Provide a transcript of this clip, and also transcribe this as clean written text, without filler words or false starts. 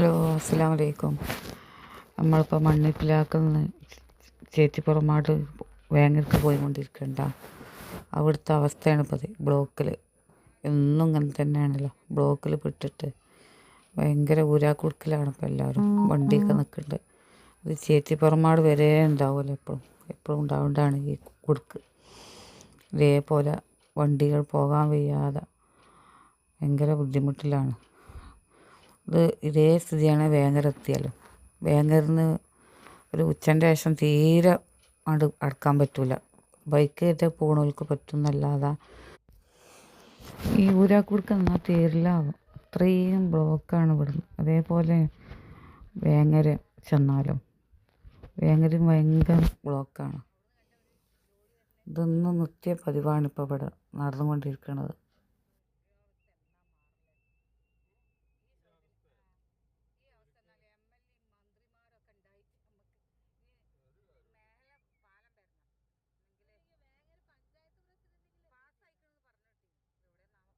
Hello, അസ്സലാമു അലൈക്കും. നമ്മളിപ്പോൾ മണ്ണിപ്പിലാക്കുന്ന ചേച്ചിപ്പുറമാട് വേങ്ങരക്ക് പോയിക്കൊണ്ടിരിക്കണ്ട. അവിടുത്തെ അവസ്ഥയാണ് ഇപ്പോൾ ബ്ലോക്കിൽ. എന്നും ഇങ്ങനെ തന്നെയാണല്ലോ, ബ്ലോക്കിൽ പെട്ടിട്ട് ഭയങ്കര ഊരാക്കുടുക്കിലാണ് ഇപ്പോൾ എല്ലാവരും. വണ്ടിയൊക്കെ നിൽക്കുന്നുണ്ട്. ഇത് ചേച്ചിപ്പുറമാട് വരെ ഉണ്ടാവുമല്ലോ, എപ്പോഴും ഉണ്ടാവേണ്ടതാണ് ഈ കുടുക്ക്. ഇതേപോലെ വണ്ടികൾ പോകാൻ വയ്യാതെ ഭയങ്കര ബുദ്ധിമുട്ടിലാണ്. ഇതേ സ്ഥിതിയാണ് വേങ്ങര എത്തിയാലും. വേങ്ങരന്ന് ഒരു ഉച്ചൻ്റെ ശേഷം തീരെ അടക്കാൻ പറ്റില്ല. ബൈക്കായിട്ട് പോകണവർക്ക് പറ്റുന്നല്ലാതെ ഈ ഊരാക്കുടുക്ക് എന്നാൽ തീരില്ലാവും. അത്രയും ബ്ലോക്കാണ് ഇവിടുന്ന്. അതേപോലെ വേങ്ങര ചെന്നാലും വേങ്ങരയും ഭയങ്കര ബ്ലോക്കാണ്. ഇതൊന്നും നിത്യ പതിവാണ് ഇപ്പോൾ ഇവിടെ നടന്നുകൊണ്ടിരിക്കുന്നത്.